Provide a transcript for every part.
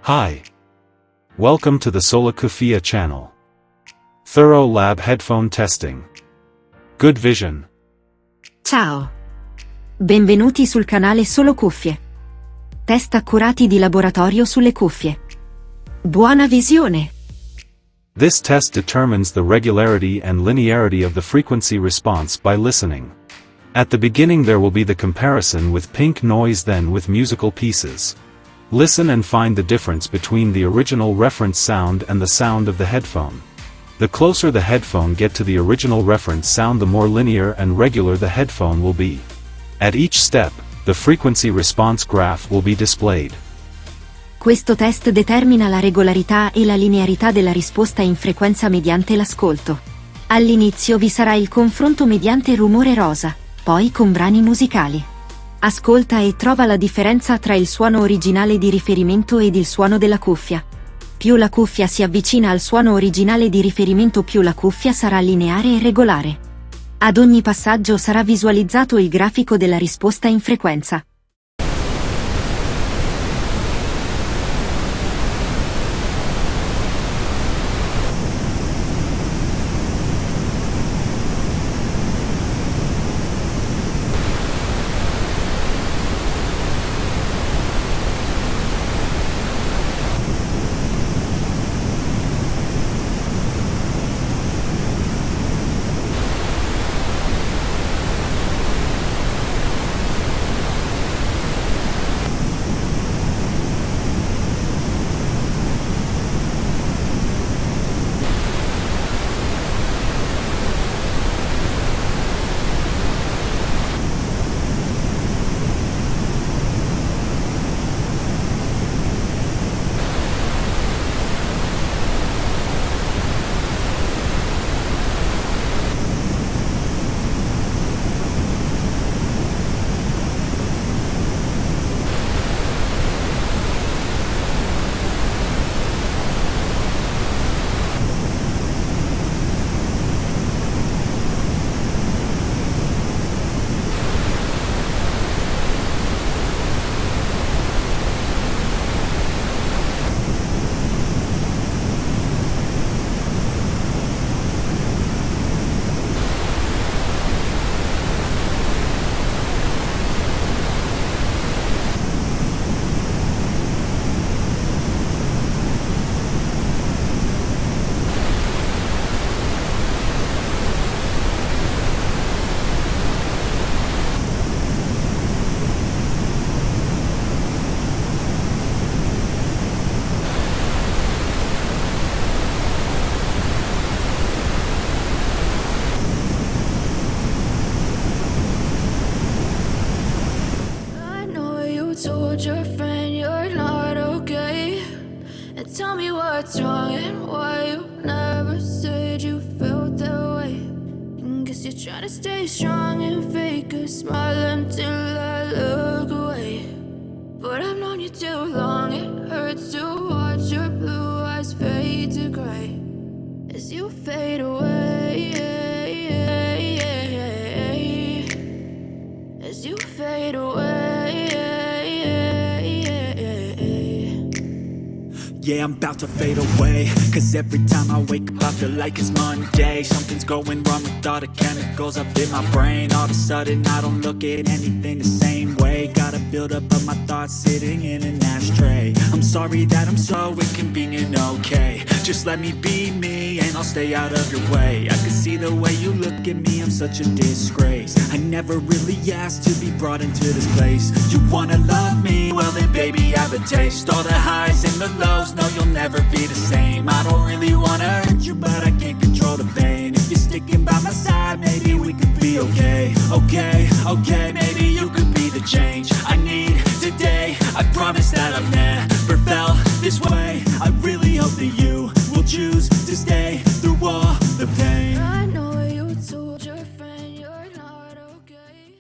Hi. Welcome to the Solocuffie channel. Thorough lab headphone testing. Good vision. Ciao. Benvenuti sul canale Solocuffie. Test accurati di laboratorio sulle cuffie. Buona visione! This test determines the regularity and linearity of the frequency response by listening. At the beginning there will be the comparison with pink noise, then with musical pieces. Listen and find the difference between the original reference sound and the sound of the headphone. The closer the headphone get to the original reference sound, the more linear and regular the headphone will be. At each step, the frequency response graph will be displayed. Questo test determina la regolarità e la linearità della risposta in frequenza mediante l'ascolto. All'inizio vi sarà il confronto mediante rumore rosa, poi con brani musicali. Ascolta e trova la differenza tra il suono originale di riferimento ed il suono della cuffia. Più la cuffia si avvicina al suono originale di riferimento, più la cuffia sarà lineare e regolare. Ad ogni passaggio sarà visualizzato il grafico della risposta in frequenza. Told your friend you're not okay, and tell me what's wrong and why you never said you felt that way. And guess you're trying to stay strong and fake a smile until I look away. But I've known you too long, it hurts to watch your blue eyes fade to gray as you fade away, as you fade away. Yeah, I'm about to fade away, cause every time I wake up I feel like it's Monday. Something's going wrong with all the chemicals up in my brain. All of a sudden I don't look at anything the same way. Got a build up of my thoughts sitting in an ashtray. I'm sorry that I'm so inconvenient, okay. Just let me be me and I'll stay out of your way. I can see the way you look at me, I'm such a disgrace. I never really asked to be brought into this place. You wanna love me? Well then baby have a taste. All the highs and the lows, no you'll never be the same. I don't really wanna hurt you but I can't control the pain. If you're sticking by my side maybe we could be okay. Okay, maybe you could be the change I need today. I promise that I've never felt this way. I really hope that you will choose to stay through all the pain. I know you told your friend you're not okay.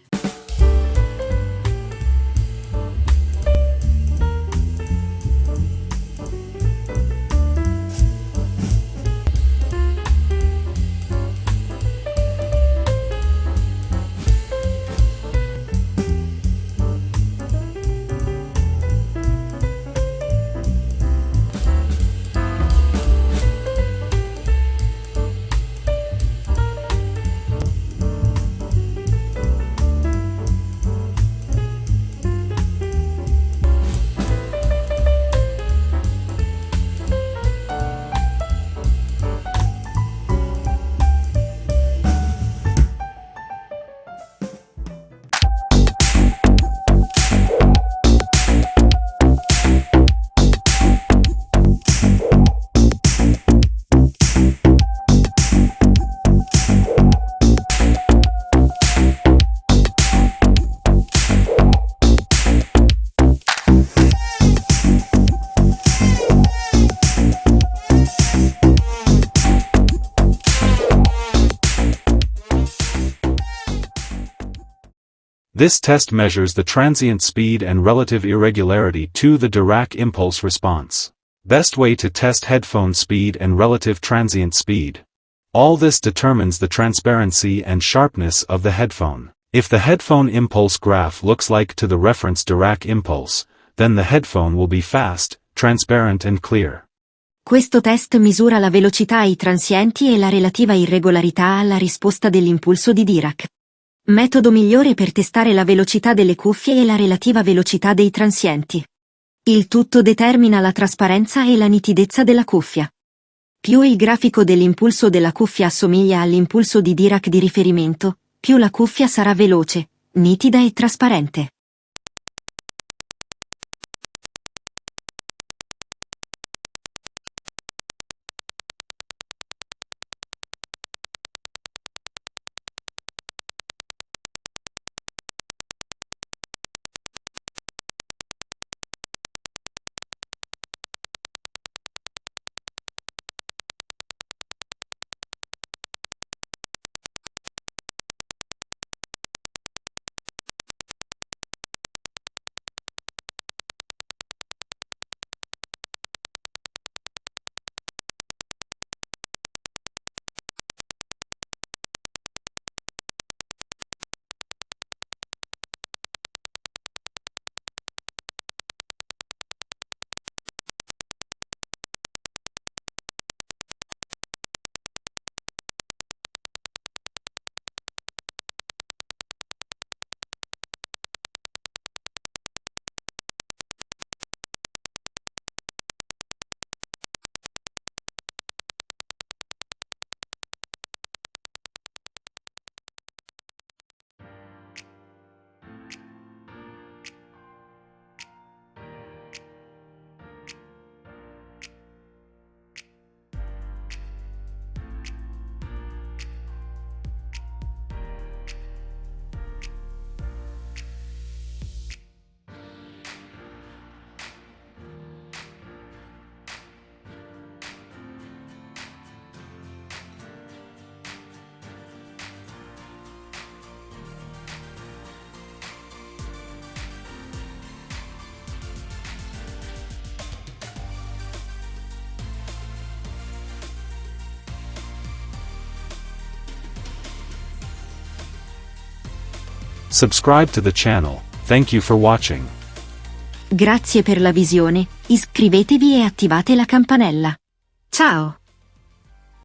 This test measures the transient speed and relative irregularity to the Dirac impulse response. Best way to test headphone speed and relative transient speed. All this determines the transparency and sharpness of the headphone. If the headphone impulse graph looks like to the reference Dirac impulse, then the headphone will be fast, transparent and clear. Questo test misura la velocità ai transienti e la relativa irregolarità alla risposta dell'impulso di Dirac. Metodo migliore per testare la velocità delle cuffie e la relativa velocità dei transienti. Il tutto determina la trasparenza e la nitidezza della cuffia. Più il grafico dell'impulso della cuffia assomiglia all'impulso di Dirac di riferimento, più la cuffia sarà veloce, nitida e trasparente. Subscribe to the channel. Thank you for watching. Grazie per la visione, iscrivetevi e attivate la campanella. Ciao!